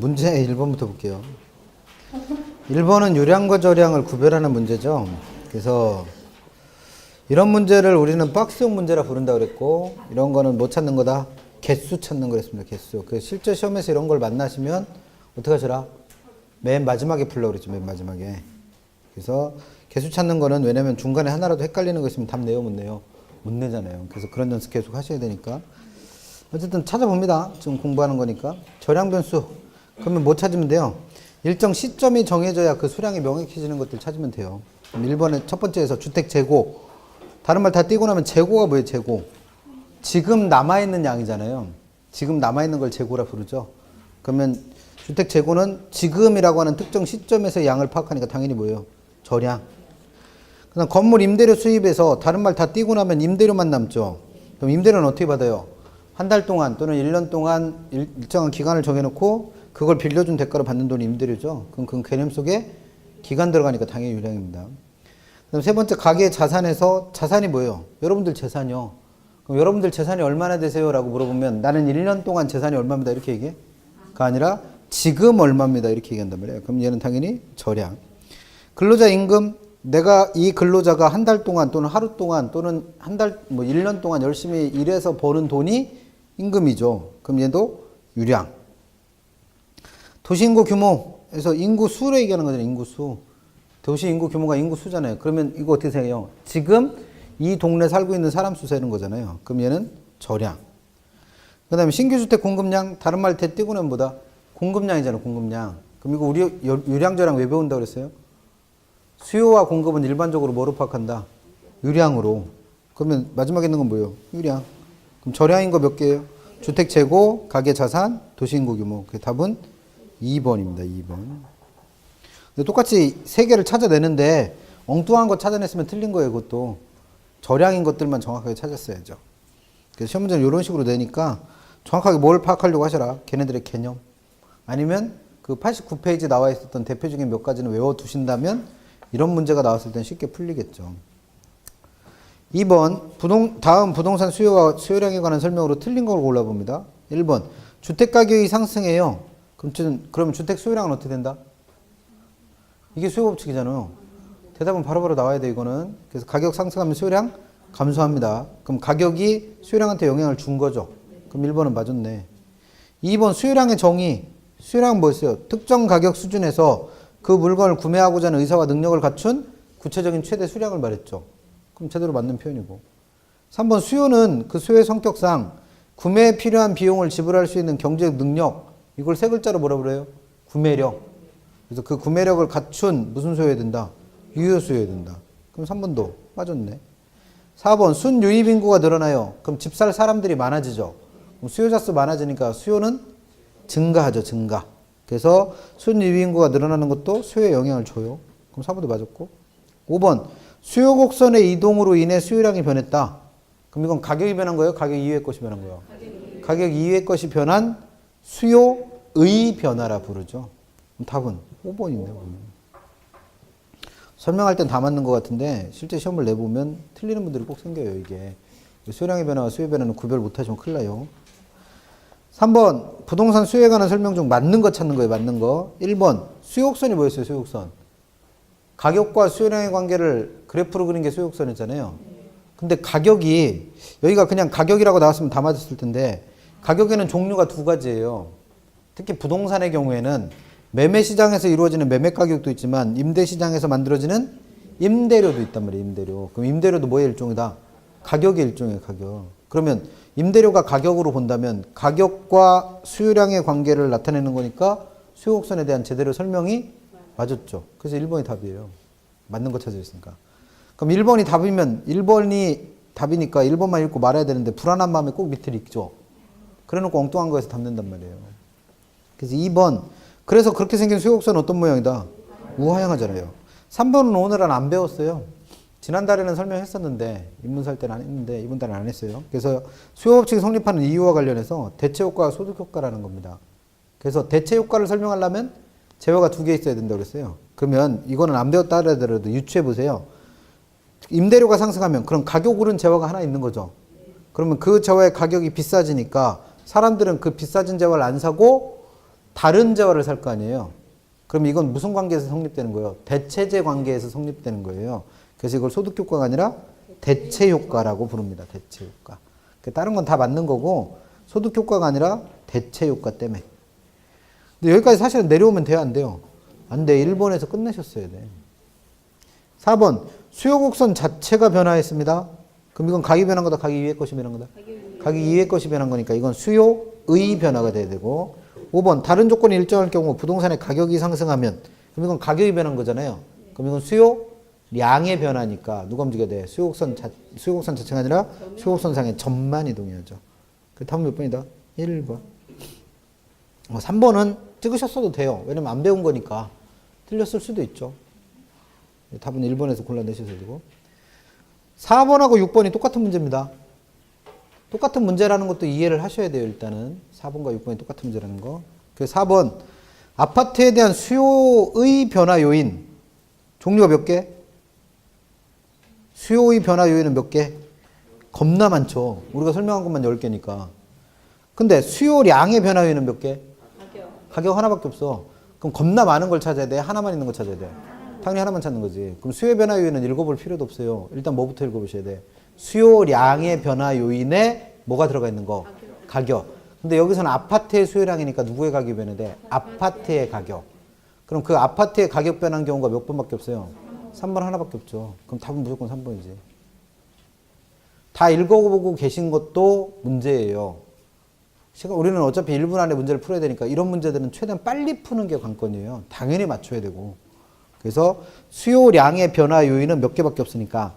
문제 1번부터 볼게요. 1번은 요량과 저량을 구별하는 문제죠. 그래서 이런 문제를 우리는 박스형 문제라 부른다 그랬고, 이런 거는 뭐 찾는 거다? 개수 찾는 거랬습니다. 개수. 그래서 실제 시험에서 이런 걸 만나시면 어떻게 하시라? 맨 마지막에 풀려고 그랬죠. 맨 마지막에. 그래서 개수 찾는 거는, 왜냐면 중간에 하나라도 헷갈리는 거 있으면 답 내요, 못 내요? 못 내잖아요. 그래서 그런 연습 계속 하셔야 되니까. 어쨌든 찾아봅니다. 지금 공부하는 거니까. 저량 변수. 그러면 뭐 찾으면 돼요? 일정 시점이 정해져야 그 수량이 명확해지는 것들 찾으면 돼요. 그럼 1번에 첫 번째에서 주택 재고. 다른 말 다 띄고 나면 재고가 뭐예요? 재고. 지금 남아있는 양이잖아요. 지금 남아있는 걸 재고라 부르죠. 그러면 주택 재고는 지금이라고 하는 특정 시점에서 양을 파악하니까 당연히 뭐예요? 저량. 그다음 건물 임대료 수입에서 다른 말 다 띄고 나면 임대료만 남죠. 그럼 임대료는 어떻게 받아요? 한 달 동안 또는 1년 동안 일정한 기간을 정해놓고 그걸 빌려준 대가로 받는 돈이 임대료죠. 그럼 그 개념 속에 기간 들어가니까 당연히 유량입니다. 그다음 세 번째, 가계 자산에서 자산이 뭐예요? 여러분들 재산이요. 그럼 여러분들 재산이 얼마나 되세요? 라고 물어보면 나는 1년 동안 재산이 얼마입니다. 이렇게 얘기해? 가 아니라 지금 얼마입니다. 이렇게 얘기한단 말이에요. 그럼 얘는 당연히 저량. 근로자 임금, 내가 이 근로자가 한 달 동안 또는 하루 동안 또는 한 달, 1년 동안 열심히 일해서 버는 돈이 임금이죠. 그럼 얘도 유량. 도시 인구 규모에서 인구 수로 얘기하는 거잖아요. 인구 수. 도시 인구 규모가 인구 수잖아요. 그러면 이거 어떻게 생각해요? 지금 이 동네 살고 있는 사람 수 세는 거잖아요. 그럼 얘는 저량. 그 다음에 신규 주택 공급량, 다른 말 떼고 나면 뭐다? 공급량이잖아요. 공급량. 그럼 이거 우리 유량 저량 왜 배운다고 그랬어요? 수요와 공급은 일반적으로 뭐로 파악한다? 유량으로. 그러면 마지막에 있는 건 뭐예요? 유량. 그럼 저량인 거 몇 개예요? 주택 재고, 가계 자산, 도시 인구 규모. 그 답은 2번입니다. 2번. 근데 똑같이 세 개를 찾아내는데 엉뚱한 거 찾아냈으면 틀린 거예요. 그것도. 저량인 것들만 정확하게 찾았어야죠. 그래서 시험 문제는 이런 식으로 내니까 정확하게 뭘 파악하려고 하셔라. 걔네들의 개념. 아니면 그 89페이지 나와 있었던 대표적인 몇 가지는 외워두신다면 이런 문제가 나왔을 땐 쉽게 풀리겠죠. 2번, 다음 부동산 수요와 수요량에 관한 설명으로 틀린 걸 골라봅니다. 1번, 주택 가격이 상승해요. 그러면 주택 수요량은 어떻게 된다? 이게 수요 법칙이잖아요. 대답은 바로바로 나와야 돼, 이거는. 그래서 가격 상승하면 수요량 감소합니다. 그럼 가격이 수요량한테 영향을 준 거죠. 그럼 1번은 맞았네. 2번, 수요량의 정의. 수요량은 뭐였어요? 특정 가격 수준에서 그 물건을 구매하고자 하는 의사와 능력을 갖춘 구체적인 최대 수량을 말했죠. 그럼 제대로 맞는 표현이고. 3번, 수요는 그 수요의 성격상 구매에 필요한 비용을 지불할 수 있는 경제적 능력. 이걸 세 글자로 뭐라 그래요? 구매력. 그래서 그 구매력을 갖춘 무슨 수요여야 된다? 유효 수요여야 된다. 그럼 3번도 맞았네. 4번, 순유입 인구가 늘어나요. 그럼 집 살 사람들이 많아지죠. 그럼 수요자 수 많아지니까 수요는 증가하죠. 증가. 그래서 순유입 인구가 늘어나는 것도 수요에 영향을 줘요. 그럼 4번도 맞았고. 5번, 수요 곡선의 이동으로 인해 수요량이 변했다. 그럼 이건 가격이 변한 거예요? 가격 이외의 것이 변한 거예요? 가격 이외의 것이 변한 수요의 변화라 부르죠. 그럼 답은 5번입니다. 설명할 땐 다 맞는 것 같은데 실제 시험을 내보면 틀리는 분들이 꼭 생겨요. 이게 수요량의 변화와 수요의 변화는 구별 못하시면 큰일 나요. 3번, 부동산 수요에 관한 설명 중 맞는 거 찾는 거예요. 맞는 거. 1번, 수요곡선이 뭐였어요? 수요곡선. 가격과 수요량의 관계를 그래프로 그린 게 수요곡선이었잖아요. 근데 가격이, 여기가 그냥 가격이라고 나왔으면 다 맞았을 텐데 가격에는 종류가 두 가지예요. 특히 부동산의 경우에는 매매 시장에서 이루어지는 매매 가격도 있지만 임대 시장에서 만들어지는 임대료도 있단 말이에요. 임대료. 그럼 임대료도 뭐의 일종이다? 가격의 일종이에요. 가격. 그러면 임대료가 가격으로 본다면 가격과 수요량의 관계를 나타내는 거니까 수요곡선에 대한 제대로 설명이 맞았죠. 그래서 1번이 답이에요. 맞는 거 찾아있으니까. 그럼 1번이 답이면 1번이 답이니까 1번만 읽고 말아야 되는데 불안한 마음에 꼭 밑을 읽죠. 그래놓고 엉뚱한 거에서 답는단 말이에요. 그래서 2번, 그래서 그렇게 생긴 수요곡선은 어떤 모양이다? 우하향하잖아요. 3번은 오늘 안 배웠어요. 지난달에는 설명했었는데 입문살 때는 안 했는데 이번 달은 안 했어요. 그래서 수요법칙이 성립하는 이유와 관련해서 대체효과와 소득효과라는 겁니다. 그래서 대체효과를 설명하려면 제어가 두 개 있어야 된다고 그랬어요. 그러면 이거는 안 배웠다 하더라도 유추해 보세요. 임대료가 상승하면 그럼 가격 오른 재화가 하나 있는 거죠. 그러면 그 재화의 가격이 비싸지니까 사람들은 그 비싸진 재화를 안 사고 다른 재화를 살 거 아니에요. 그럼 이건 무슨 관계에서 성립되는 거예요? 대체재 관계에서 성립되는 거예요. 그래서 이걸 소득 효과가 아니라 대체 효과라고 부릅니다. 대체 효과. 다른 건 다 맞는 거고 소득 효과가 아니라 대체 효과 때문에. 근데 여기까지 사실은 내려오면 돼요, 안 돼요? 안 돼. 1번에서 끝내셨어야 돼. 4번. 수요 곡선 자체가 변화했습니다. 그럼 이건 각이 변한 거다, 각이 위의 것이 변한 거다? 각이 위의 것이 변한 거니까 이건 수요의 변화가 돼야 되고. 5번. 다른 조건이 일정할 경우 부동산의 가격이 상승하면 그럼 이건 가격이 변한 거잖아요. 그럼 이건 수요량의 변화니까 누가 움직여야 돼? 수요곡선 자체가 아니라 수요곡선상의 점만 이동해야죠. 그 답은 몇 번이다? 1번. 3번은 찍으셨어도 돼요. 왜냐면 안 배운 거니까. 틀렸을 수도 있죠. 답은 1번에서 골라내셔도 되고. 4번하고 6번이 똑같은 문제입니다. 똑같은 문제라는 것도 이해를 하셔야 돼요. 일단은 4번과 6번이 똑같은 문제라는 거. 그래서 4번 아파트에 대한 수요의 변화 요인 종류가 몇 개? 수요의 변화 요인은 몇 개? 겁나 많죠. 우리가 설명한 것만 10개니까. 근데 수요량의 변화 요인은 몇 개? 가격 하나밖에 없어. 그럼 겁나 많은 걸 찾아야 돼? 하나만 있는 거 찾아야 돼? 당연히 하나만 찾는 거지. 그럼 수요 변화 요인은 읽어볼 필요도 없어요. 일단 뭐부터 읽어보셔야 돼? 수요량의 변화 요인에 뭐가 들어가 있는 거? 가격. 근데 여기서는 아파트의 수요량이니까 누구의 가격이 변해야? 아파트의 가격. 그럼 그 아파트의 가격 변한 경우가 몇 번밖에 없어요? 3번 하나밖에 없죠. 그럼 답은 무조건 3번이지. 다 읽어보고 계신 것도 문제예요. 우리는 어차피 1분 안에 문제를 풀어야 되니까 이런 문제들은 최대한 빨리 푸는 게 관건이에요. 당연히 맞춰야 되고. 그래서 수요량의 변화 요인은 몇 개밖에 없으니까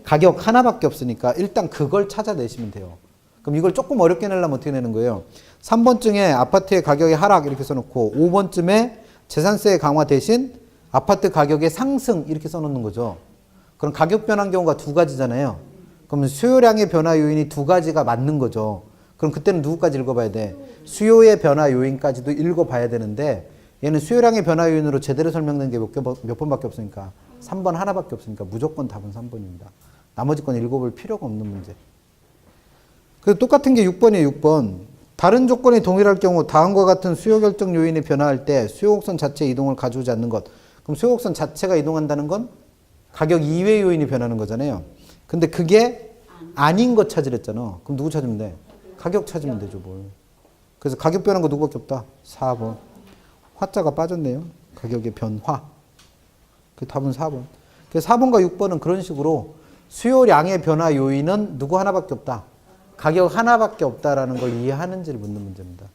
가격 하나밖에 없으니까 일단 그걸 찾아내시면 돼요. 그럼 이걸 조금 어렵게 내려면 어떻게 내는 거예요? 3번쯤에 아파트의 가격의 하락 이렇게 써놓고 5번쯤에 재산세 강화 대신 아파트 가격의 상승 이렇게 써놓는 거죠. 그럼 가격 변한 경우가 두 가지잖아요. 그러면 수요량의 변화 요인이 두 가지가 맞는 거죠. 그럼 그때는 누구까지 읽어봐야 돼? 수요의 변화 요인까지도 읽어봐야 되는데 얘는 수요량의 변화 요인으로 제대로 설명된 게 몇 번밖에 없으니까 3번 하나밖에 없으니까 무조건 답은 3번입니다. 나머지 건 읽어볼 필요가 없는 문제. 그래서 똑같은 게 6번이에요. 6번. 다른 조건이 동일할 경우 다음과 같은 수요 결정 요인이 변화할 때 수요곡선 자체의 이동을 가져오지 않는 것. 그럼 수요곡선 자체가 이동한다는 건 가격 이외 요인이 변하는 거잖아요. 근데 그게 아닌 것 찾으랬잖아. 그럼 누구 찾으면 돼? 가격 찾으면 되죠, 뭘. 그래서 가격 변한 거 누구밖에 없다? 4번. 화자가 빠졌네요. 가격의 변화. 그 답은 4번. 그래서 4번과 6번은 그런 식으로 수요량의 변화 요인은 누구 하나밖에 없다. 가격 하나밖에 없다라는 걸 이해하는지를 묻는 문제입니다.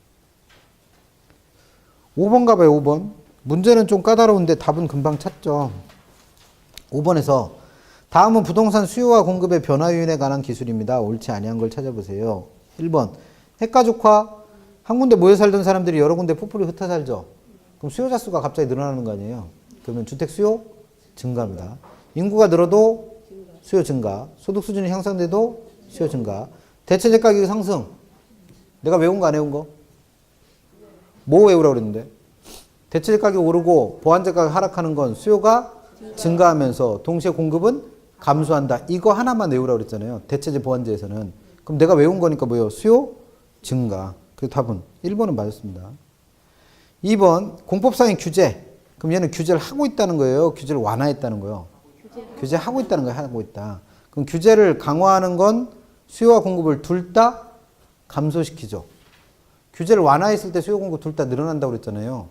5번 가봐요. 5번. 문제는 좀 까다로운데 답은 금방 찾죠. 5번에서 다음은 부동산 수요와 공급의 변화 요인에 관한 기술입니다. 옳지 아니한 걸 찾아보세요. 1번. 핵가족화. 한 군데 모여 살던 사람들이 여러 군데 풋풀이 흩어 살죠. 그럼 수요자 수가 갑자기 늘어나는 거 아니에요. 그러면 주택 수요 증가입니다. 인구가 늘어도 수요 증가. 소득 수준이 향상돼도 수요 증가. 대체재 가격이 상승. 내가 외운 거 안 외운 거? 뭐 외우라고 그랬는데? 대체재 가격이 오르고 보완재 가격이 하락하는 건 수요가 증가하면서 동시에 공급은 감소한다. 이거 하나만 외우라고 그랬잖아요. 대체재 보완재에서는. 그럼 내가 외운 거니까 뭐예요? 수요 증가. 그래서 답은 1번은 맞았습니다. 2번 공법상의 규제. 그럼 얘는 규제를 하고 있다는 거예요? 규제를 완화했다는 거예요? 규제하고 있다는 거예요. 하고 있다. 그럼 규제를 강화하는 건 수요와 공급을 둘 다 감소시키죠. 규제를 완화했을 때 수요 공급 둘 다 늘어난다고 그랬잖아요.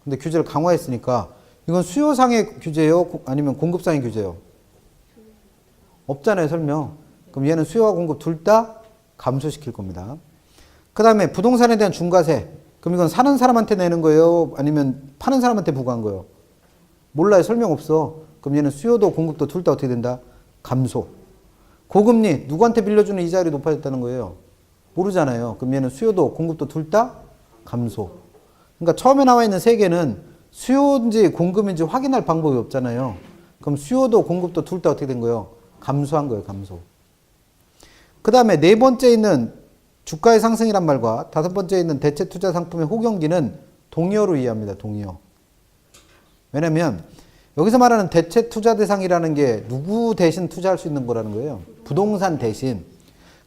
근데 규제를 강화했으니까 이건 수요상의 규제예요? 아니면 공급상의 규제예요? 없잖아요, 설명. 그럼 얘는 수요와 공급 둘 다 감소시킬 겁니다. 그 다음에 부동산에 대한 중과세. 그럼 이건 사는 사람한테 내는 거예요? 아니면 파는 사람한테 부과한 거예요? 몰라요. 설명 없어. 그럼 얘는 수요도 공급도 둘 다 어떻게 된다? 감소. 고금리. 누구한테 빌려주는 이자율이 높아졌다는 거예요? 모르잖아요. 그럼 얘는 수요도 공급도 둘 다 감소. 그러니까 처음에 나와 있는 세 개는 수요인지 공급인지 확인할 방법이 없잖아요. 그럼 수요도 공급도 둘 다 어떻게 된 거예요? 감소한 거예요. 감소. 그 다음에 네 번째 있는 주가의 상승이란 말과 다섯 번째 있는 대체 투자 상품의 호경기는 동의어로 이해합니다. 동의어. 왜냐면 여기서 말하는 대체 투자 대상이라는 게 누구 대신 투자할 수 있는 거라는 거예요. 부동산 대신.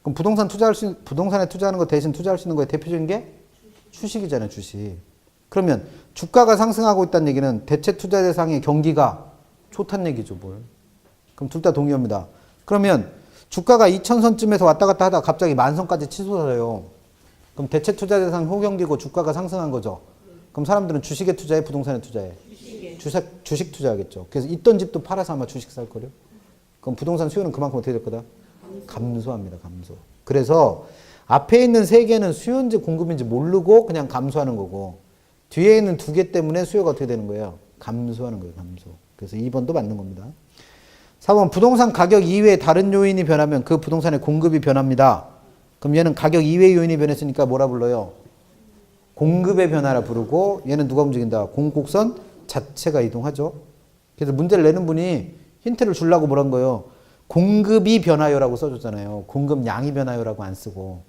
그럼 부동산에 투자하는 거 대신 투자할 수 있는 거에 대표적인 게 주식이잖아요. 주식. 그러면 주가가 상승하고 있다는 얘기는 대체 투자 대상의 경기가 좋다는 얘기죠, 뭘. 그럼 둘 다 동의합니다. 그러면 주가가 2000선쯤에서 왔다 갔다 하다가 갑자기 만선까지 치솟아요. 그럼 대체 투자 대상 호경기고 주가가 상승한 거죠. 그럼 사람들은 주식에 투자해, 부동산에 투자해? 주식 투자하겠죠. 그래서 있던 집도 팔아서 아마 주식 살 거요. 그럼 부동산 수요는 그만큼 어떻게 될 거다? 감소합니다. 감소. 그래서 앞에 있는 세 개는 수요인지 공급인지 모르고 그냥 감소하는 거고, 뒤에 있는 두 개 때문에 수요가 어떻게 되는 거예요? 감소하는 거예요. 감소. 그래서 2번도 맞는 겁니다. 4번 부동산 가격 이외에 다른 요인이 변하면 그 부동산의 공급이 변합니다. 그럼 얘는 가격 이외의 요인이 변했으니까 뭐라 불러요? 공급의 변화라 부르고, 얘는 누가 움직인다? 공곡선 자체가 이동하죠. 그래서 문제를 내는 분이 힌트를 주려고 뭐란 거예요? 공급이 변하여라고 써줬잖아요. 공급량이 변하여라고 안 쓰고.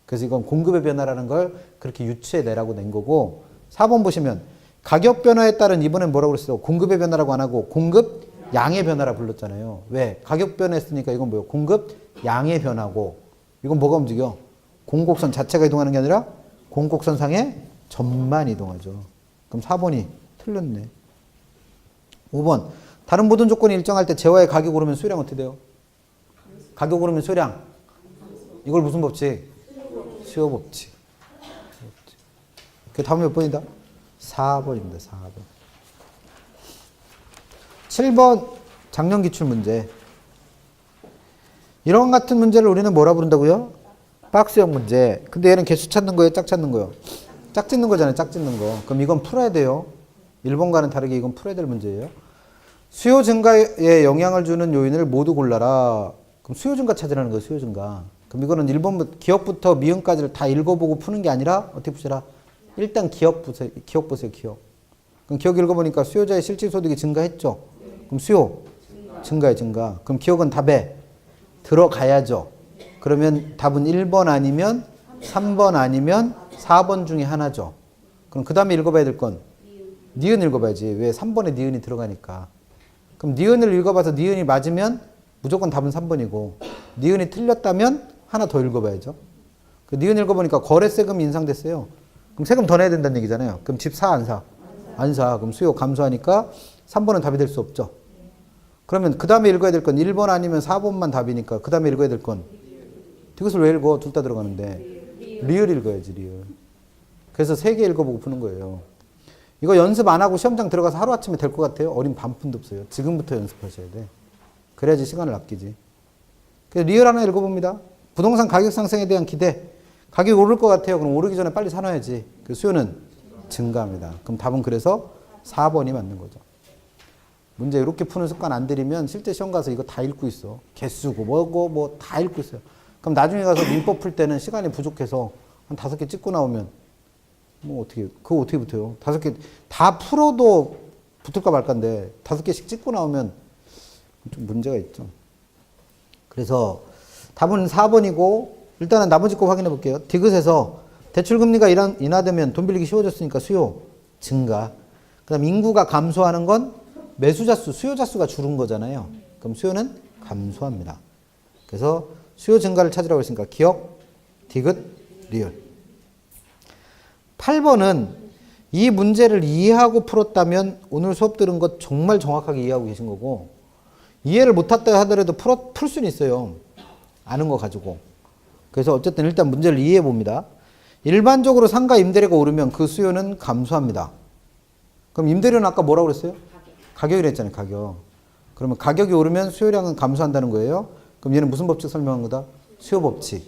그래서 이건 공급의 변화라는 걸 그렇게 유추해내라고 낸 거고, 4번 보시면 가격 변화에 따른, 이번엔 뭐라고 그랬어요? 공급의 변화라고 안 하고 공급량의 변화라 불렀잖아요. 왜? 가격 변화했으니까 이건 뭐예요? 공급량의 변화고, 이건 뭐가 움직여? 공곡선 자체가 이동하는 게 아니라 공곡선상의 점만 이동하죠. 그럼 4번이 틀렸네. 5번 다른 모든 조건이 일정할 때 재화의 가격 오르면 수요량 어떻게 돼요? 가격 오르면 수요량. 이걸 무슨 법칙? 수요 법칙. 그 다음 몇 번이다? 4번입니다. 4번. 7번 작년 기출 문제. 이런 같은 문제를 우리는 뭐라 부른다고요? 박스형 문제. 근데 얘는 개수 찾는 거예요? 짝 찾는 거예요? 짝 짓는 거잖아요. 짝 짓는 거. 그럼 이건 풀어야 돼요. 1번과는 다르게 이건 풀어야 될 문제예요. 수요 증가에 영향을 주는 요인을 모두 골라라. 그럼 수요 증가 찾으라는 거예요. 수요 증가. 그럼 이거는 1번부터 기억부터 미음까지를 다 읽어보고 푸는 게 아니라 어떻게 푸시라? 일단 기억 보세요. 기억 보세요. 기억. 그럼 기억 읽어보니까 수요자의 실질 소득이 증가했죠. 그럼 수요 증가해 증가. 그럼 기억은 답에 들어가야죠. 그러면 답은 1번 아니면 3번 아니면 4번 중에 하나죠. 그럼 그 다음에 읽어봐야 될 건 니은 읽어봐야지. 왜? 3번에 니은이 들어가니까. 그럼 니은을 읽어봐서 니은이 맞으면 무조건 답은 3번이고, 니은이 틀렸다면 하나 더 읽어봐야죠. 그 니은 읽어보니까 거래세금이 인상됐어요. 그럼 세금 더 내야 된다는 얘기잖아요. 그럼 집 사 안 사? 안 사. 그럼 수요 감소하니까 3번은 답이 될 수 없죠. 그러면 그 다음에 읽어야 될 건 1번 아니면 4번만 답이니까 그 다음에 읽어야 될 건 이것을 왜 읽어? 둘 다 들어가는데. 리을 읽어야지. 리을. 그래서 3개 읽어보고 푸는 거예요. 이거 연습 안 하고 시험장 들어가서 하루아침에 될 것 같아요? 어린 반푼도 없어요. 지금부터 연습하셔야 돼. 그래야지 시간을 아끼지. 그래서 리을 하나 읽어봅니다. 부동산 가격 상승에 대한 기대. 가격이 오를 것 같아요. 그럼 오르기 전에 빨리 사놔야지. 그 수요는 증가합니다. 그럼 답은 그래서 4번이 맞는 거죠. 문제 이렇게 푸는 습관 안 들이면 실제 시험 가서 이거 다 읽고 있어. 개수고 뭐고 뭐 다 읽고 있어요. 그럼 나중에 가서 민법 풀 때는 시간이 부족해서 한 5개 찍고 나오면 뭐 어떻게, 그거 어떻게 붙어요? 5개 다 풀어도 붙을까 말까인데 5개씩 찍고 나오면 좀 문제가 있죠. 그래서 답은 4번이고, 일단은 나머지 거 확인해 볼게요. 디귿에서 대출금리가 인하되면 돈 빌리기 쉬워졌으니까 수요 증가. 그 다음 인구가 감소하는 건 매수자 수, 수요자 수가 줄은 거잖아요. 그럼 수요는 감소합니다. 그래서 수요 증가를 찾으라고 했으니까 기억, 디귿, 리을. 8번은 이 문제를 이해하고 풀었다면 오늘 수업 들은 것 정말 정확하게 이해하고 계신 거고, 이해를 못했다 하더라도 풀 수는 있어요. 아는 거 가지고. 그래서 어쨌든 일단 문제를 이해해 봅니다. 일반적으로 상가 임대료가 오르면 그 수요는 감소합니다. 그럼 임대료는 아까 뭐라고 그랬어요? 가격이라 했잖아요. 가격. 그러면 가격이 오르면 수요량은 감소한다는 거예요. 그럼 얘는 무슨 법칙 설명한 거다? 수요 법칙.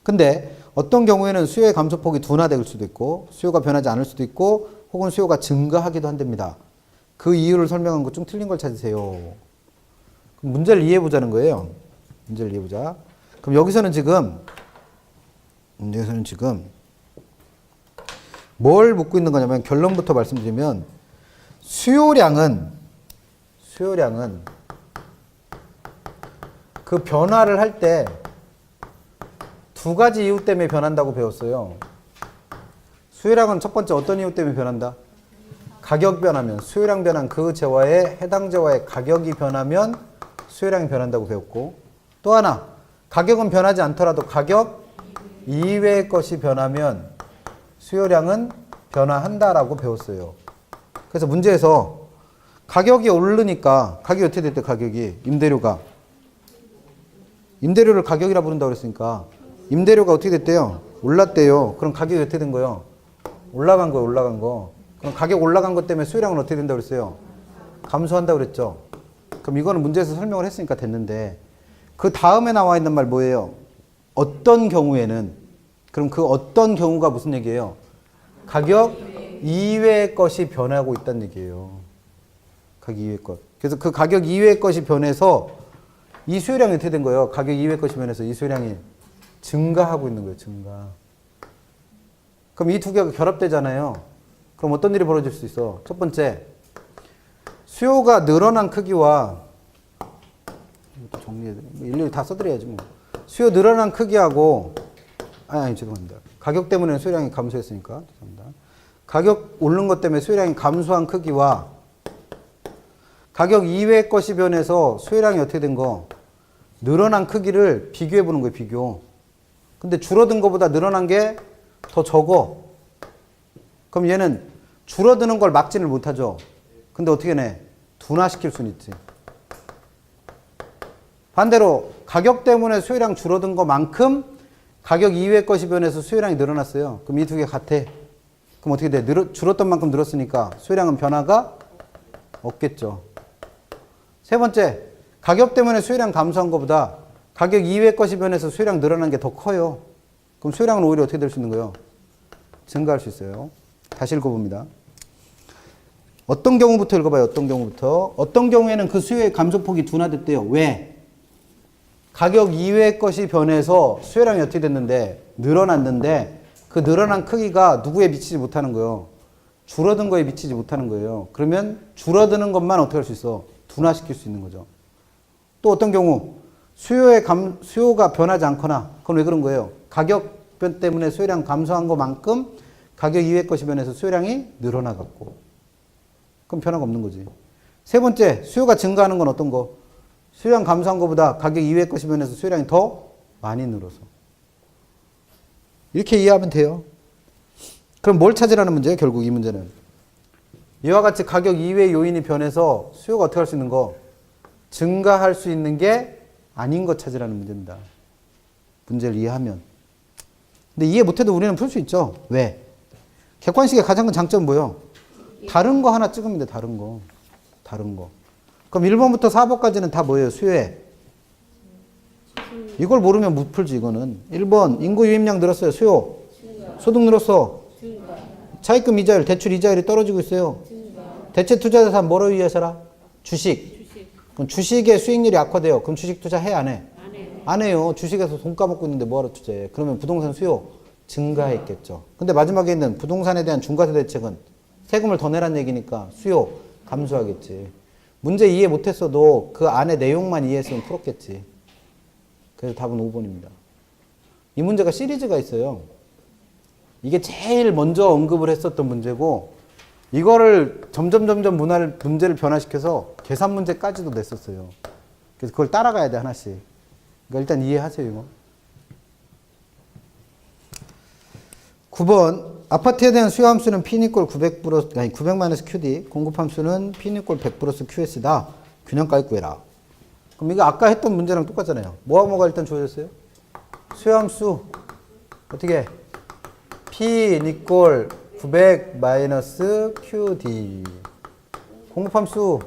근데 어떤 경우에는 수요의 감소폭이 둔화될 수도 있고 수요가 변하지 않을 수도 있고 혹은 수요가 증가하기도 한답니다. 그 이유를 설명한 것 중 틀린 걸 찾으세요. 그럼 문제를 이해해 보자는 거예요. 문제를 이해해 보자. 그럼 여기서는 지금 뭘 묻고 있는 거냐면, 결론부터 말씀드리면 수요량은 그 변화를 할 때 두 가지 이유 때문에 변한다고 배웠어요. 수요량은 첫 번째 어떤 이유 때문에 변한다? 가격 변하면, 수요량 변한 그 재화의 해당 재화의 가격이 변하면 수요량이 변한다고 배웠고, 또 하나 가격은 변하지 않더라도 가격 이외의 것이 변하면 수요량은 변화한다라고 배웠어요. 그래서 문제에서 가격이 오르니까 가격이 어떻게 됐대? 가격이 임대료를 가격이라 부른다고 그랬으니까 임대료가 어떻게 됐대요? 올랐대요. 그럼 가격이 어떻게 된 거예요? 올라간 거예요. 올라간 거. 그럼 가격 올라간 것 때문에 수요량은 어떻게 된다고 그랬어요? 감소한다고 그랬죠. 그럼 이거는 문제에서 설명을 했으니까 됐는데 그 다음에 나와 있는 말 뭐예요? 어떤 경우에는. 그럼 그 어떤 경우가 무슨 얘기예요? 가격 이외의 것이 변하고 있다는 얘기예요. 가격 이외의 것. 그래서 그 가격 이외의 것이 변해서 이 수요량이 어떻게 된 거예요? 가격 이외의 것이 변해서 이 수요량이 증가하고 있는 거예요. 증가. 그럼 이 두 개가 결합되잖아요. 그럼 어떤 일이 벌어질 수 있어? 첫 번째, 수요가 늘어난 크기와 이것도 정리해 일일이 다 써드려야지 뭐. 수요 늘어난 크기하고 아니 죄송합니다. 가격 때문에 수요량이 감소했으니까 죄송합니다. 가격 오른 것 때문에 수요량이 감소한 크기와 가격 이외의 것이 변해서 수요량이 어떻게 된 거? 늘어난 크기를 비교해 보는 거예요. 비교. 근데 줄어든 것보다 늘어난 게 더 적어. 그럼 얘는 줄어드는 걸 막지를 못하죠. 근데 어떻게 내? 둔화시킬 수는 있지. 반대로 가격 때문에 수요량 줄어든 것만큼 가격 이외의 것이 변해서 수요량이 늘어났어요. 그럼 이 두 개 같아. 그럼 어떻게 돼? 줄었던 만큼 늘었으니까 수요량은 변화가 없겠죠. 세 번째, 가격 때문에 수요량 감소한 것보다 가격 이외의 것이 변해서 수요량 늘어난 게 더 커요. 그럼 수요량은 오히려 어떻게 될 수 있는 거예요? 증가할 수 있어요. 다시 읽어봅니다. 어떤 경우부터 읽어봐요. 어떤 경우부터. 어떤 경우에는 그 수요의 감소폭이 둔화됐대요. 왜? 가격 이외의 것이 변해서 수요량이 어떻게 됐는데 늘어났는데 그 늘어난 크기가 누구에 미치지 못하는 거예요. 줄어든 거에 미치지 못하는 거예요. 그러면 줄어드는 것만 어떻게 할 수 있어? 둔화시킬 수 있는 거죠. 또 어떤 경우 수요가 변하지 않거나 그건 왜 그런 거예요? 가격 변 때문에 수요량 감소한 것만큼 가격 이외의 것이 변해서 수요량이 늘어나갔고 그럼 변화가 없는 거지. 세 번째, 수요가 증가하는 건 어떤 거? 수요량 감소한 것보다 가격 이외의 것이 변해서 수요량이 더 많이 늘어서. 이렇게 이해하면 돼요. 그럼 뭘 찾으라는 문제예요? 결국 이 문제는. 이와 같이 가격 이외의 요인이 변해서 수요가 어떻게 할 수 있는 거? 증가할 수 있는 게 아닌 것 찾으라는 문제입니다. 문제를 이해하면. 근데 이해 못해도 우리는 풀 수 있죠. 왜? 객관식의 가장 큰 장점은 뭐예요? 다른 거 하나 찍으면 돼. 다른 거. 다른 거. 그럼 1번부터 4번까지는 다 뭐예요? 수요에. 이걸 모르면 못 풀지 이거는. 1번 인구 유입량 늘었어요. 수요. 소득 늘었어. 차입금 이자율, 대출 이자율이 떨어지고 있어요. 대체 투자 자산 뭐로 위해서라? 주식. 그럼 주식의 수익률이 악화돼요. 그럼 주식 투자 해? 안 해? 안 해요. 주식에서 돈 까먹고 있는데 뭐하러 투자해? 그러면 부동산 수요 증가했겠죠. 근데 마지막에 있는 부동산에 대한 중과세 대책은 세금을 더 내란 얘기니까 수요 감소하겠지. 문제 이해 못했어도 그 안에 내용만 이해했으면 풀었겠지. 그래서 답은 5번입니다. 이 문제가 시리즈가 있어요. 이게 제일 먼저 언급을 했었던 문제고 이거를 점점 문제를 변화시켜서 계산 문제까지도 냈었어요. 그래서 그걸 따라가야 돼 하나씩. 그러니까 일단 이해하세요 이거. 9번 아파트에 대한 수요 함수는 P=900 QD 공급 함수는 P=100 QS다. 균형가액 구해라. 그럼 이거 아까 했던 문제랑 똑같잖아요. 뭐가 일단 주어졌어요? 수요 함수 어떻게 P=900 QD 공급 함수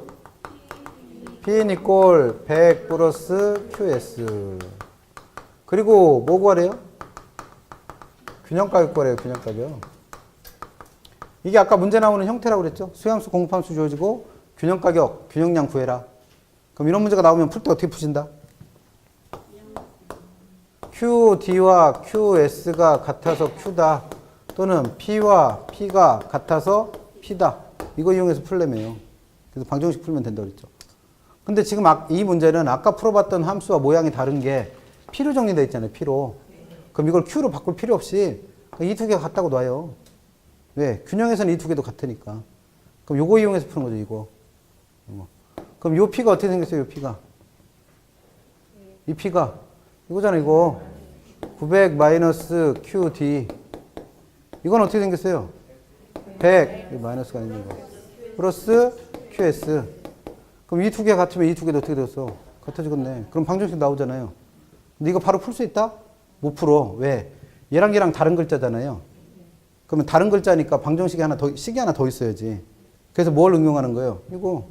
P=100 QS 그리고 뭐 구하래요? 균형가격 구하래요. 균형가격. 이게 아까 문제 나오는 형태라고 그랬죠? 수요함수 공급함수 주어지고 균형가격 균형량 구해라. 그럼 이런 문제가 나오면 풀 때 어떻게 푸신다? QD와 QS가 같아서 Q다. 또는 P와 P가 같아서 P다. 이거 이용해서 풀려면요. 그래서 방정식 풀면 된다고 그랬죠. 근데 지금 이 문제는 아까 풀어봤던 함수와 모양이 다른 게 P로 정리되어 있잖아요. P로. 그럼 이걸 Q로 바꿀 필요 없이 이 두 개가 같다고 놔요. 왜? 균형에서는 이 두 개도 같으니까. 그럼 요거 이용해서 푸는 거죠. 이거. 그럼 요 P가 어떻게 생겼어요? 요 P가. 이 P가. 이거잖아. 이거. 900 QD. 이건 어떻게 생겼어요? 100. 이 마이너스가 있는 거. 플러스 QS. 그럼 이 두 개 같으면 이 두 개도 어떻게 되었어? 같아지겠네. 그럼 방정식 나오잖아요. 근데 이거 바로 풀 수 있다? 못 풀어. 왜? 얘랑 얘랑 다른 글자잖아요. 그러면 다른 글자니까 방정식이 하나 더, 식이 하나 더 있어야지. 그래서 뭘 응용하는 거예요? 이거.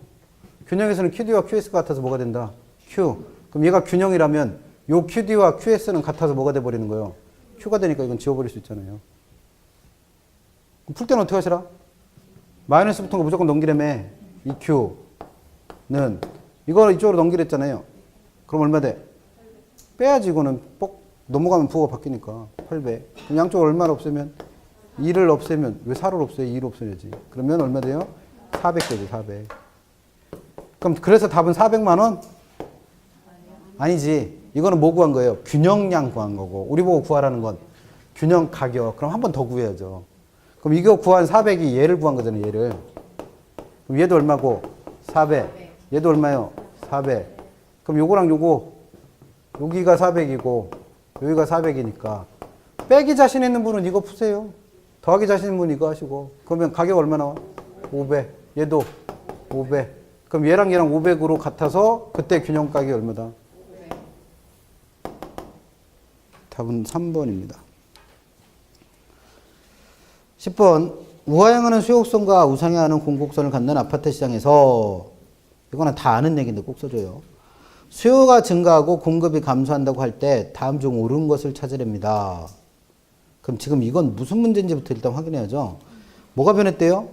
균형에서는 QD와 QS가 같아서 뭐가 된다? Q. 그럼 얘가 균형이라면 요 QD와 QS는 같아서 뭐가 돼버리는 거예요? Q가 되니까 이건 지워버릴 수 있잖아요. 풀 때는 어떻게 하시라? 마이너스 붙은 거 무조건 넘기려며. 이 Q는 이거 이쪽으로 넘기랬잖아요. 그럼 얼마 돼? 빼야지 이거는. 뻑 넘어가면 부호가 바뀌니까. 800. 그럼 양쪽을 얼마를 없애면? 2를 없애면 왜 4를 없애요? 2를 없애야지. 그러면 얼마 돼요? 400 되죠. 400. 그럼 그래서 답은 400만 원? 아니지. 이거는 뭐 구한 거예요? 균형량 구한 거고. 우리 보고 구하라는 건 균형 가격. 그럼 한 번 더 구해야죠. 그럼 이거 구한 400이 얘를 구한 거잖아요. 얘를. 그럼 얘도 얼마고? 400. 얘도 얼마요? 400. 그럼 요거랑 요거 여기가 400이고 여기가 400이니까 빼기 자신 있는 분은 이거 푸세요. 더하기 자신 있는 분은 이거 하시고. 그러면 가격 얼마 나와? 500. 얘도 500. 그럼 얘랑 얘랑 500으로 같아서 그때 균형 가격이 얼마다? 답은 3번입니다. 10번. 우하향하는 수요곡선과 우상향하는 공곡선을 갖는 아파트 시장에서 이거는 다 아는 얘기인데 꼭 써줘요. 수요가 증가하고 공급이 감소한다고 할 때 다음 중 옳은 것을 찾으랍니다. 그럼 지금 이건 무슨 문제인지부터 일단 확인해야죠. 뭐가 변했대요?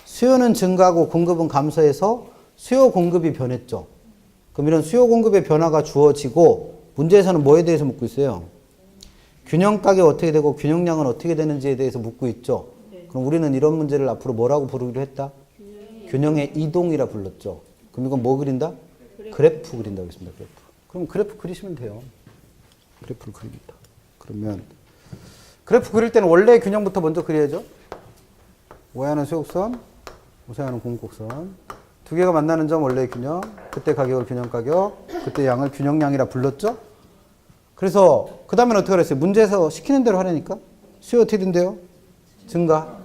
수요는 증가하고 공급은 감소해서 수요 공급이 변했죠. 그럼 이런 수요 공급의 변화가 주어지고 문제에서는 뭐에 대해서 묻고 있어요? 균형 가격 어떻게 되고 균형량은 어떻게 되는지에 대해서 묻고 있죠. 그럼 우리는 이런 문제를 앞으로 뭐라고 부르기로 했다? 균형의 이동이라 불렀죠. 그럼 이건 뭐 그린다? 그래프 그린다고 했습니다. 그래프. 그럼 그래프 그리시면 돼요. 그래프를 그립니다. 그러면 그래프 그릴 때는 원래 균형부터 먼저 그려야죠. 우하향하는 수요곡선, 우상향하는 공곡선. 두 개가 만나는 점 원래 균형, 그때 가격을 균형 가격, 그때 양을 균형량이라 불렀죠. 그래서 그 다음에는 어떻게 그랬어요? 문제에서 시키는 대로 하려니까 수요 어떻게 된대요? 증가.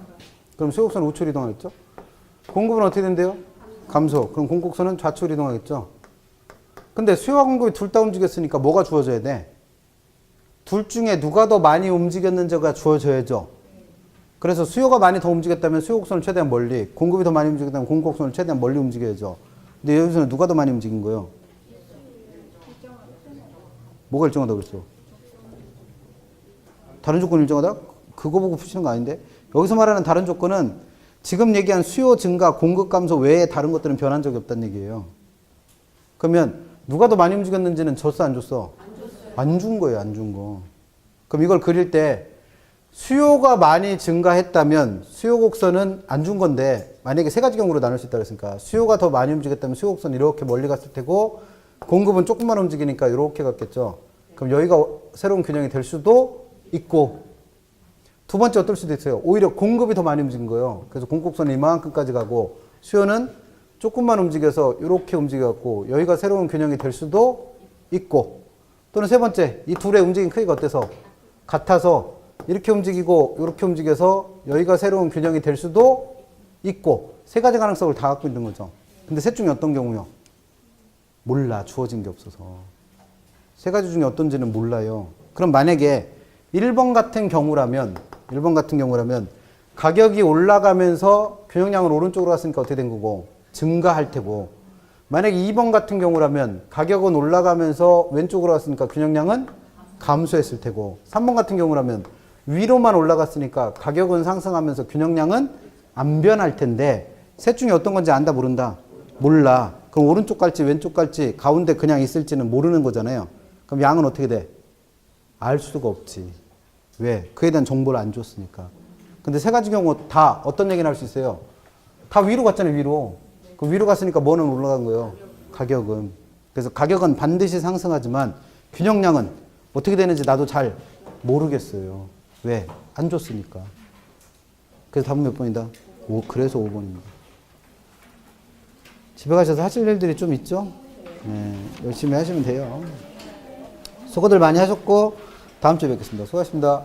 그럼 수요곡선은 우측 이동하겠죠. 공급은 어떻게 된대요? 감소. 그럼 공곡선은 좌측 이동하겠죠. 근데 수요와 공급이 둘 다 움직였으니까 뭐가 주어져야 돼? 둘 중에 누가 더 많이 움직였는지가 주어져야죠. 그래서 수요가 많이 더 움직였다면 수요곡선을 최대한 멀리, 공급이 더 많이 움직였다면 공곡선을 최대한 멀리 움직여야죠. 근데 여기서는 누가 더 많이 움직인 거예요? 뭐가 일정하다고 그랬어? 다른 조건이 일정하다? 그거 보고 푸시는 거 아닌데? 여기서 말하는 다른 조건은 지금 얘기한 수요 증가, 공급 감소 외에 다른 것들은 변한 적이 없다는 얘기예요. 그러면 누가 더 많이 움직였는지는 줬어, 안 줬어? 안 준 거예요, 안 준 거. 그럼 이걸 그릴 때 수요가 많이 증가했다면 수요 곡선은 안 준 건데 만약에 세 가지 경우로 나눌 수 있다고 했으니까 수요가 더 많이 움직였다면 수요 곡선은 이렇게 멀리 갔을 테고 공급은 조금만 움직이니까 이렇게 갔겠죠. 그럼 여기가 새로운 균형이 될 수도 있고 두 번째 어떨 수도 있어요. 오히려 공급이 더 많이 움직인 거예요. 그래서 공곡선은 이만큼까지 가고 수요는 조금만 움직여서 이렇게 움직여갖고 여기가 새로운 균형이 될 수도 있고 또는 세 번째 이 둘의 움직임 크기가 어때서 같아서 이렇게 움직이고 이렇게 움직여서 여기가 새로운 균형이 될 수도 있고 세 가지 가능성을 다 갖고 있는 거죠. 근데 셋 중에 어떤 경우요? 몰라. 주어진 게 없어서. 세 가지 중에 어떤지는 몰라요. 그럼 만약에 1번 같은 경우라면 가격이 올라가면서 균형량은 오른쪽으로 갔으니까 어떻게 된 거고? 증가할 테고. 만약에 2번 같은 경우라면 가격은 올라가면서 왼쪽으로 갔으니까 균형량은 감소했을 테고 3번 같은 경우라면 위로만 올라갔으니까 가격은 상승하면서 균형량은 안 변할 텐데 셋 중에 어떤 건지 안다 모른다? 몰라. 그럼 오른쪽 갈지 왼쪽 갈지 가운데 그냥 있을지는 모르는 거잖아요. 그럼 양은 어떻게 돼? 알 수가 없지. 왜? 그에 대한 정보를 안 줬으니까. 근데 세 가지 경우 다 어떤 얘기를 할 수 있어요? 다 위로 갔잖아요, 위로. 그 위로 갔으니까 뭐는 올라간 거예요? 가격은. 그래서 가격은 반드시 상승하지만 균형량은 어떻게 되는지 나도 잘 모르겠어요. 왜? 안 줬으니까. 그래서 답은 몇 번이다? 그래서 5번입니다. 집에 가셔서 하실 일들이 좀 있죠? 네, 열심히 하시면 돼요. 수고들 많이 하셨고 다음 주에 뵙겠습니다. 수고하셨습니다.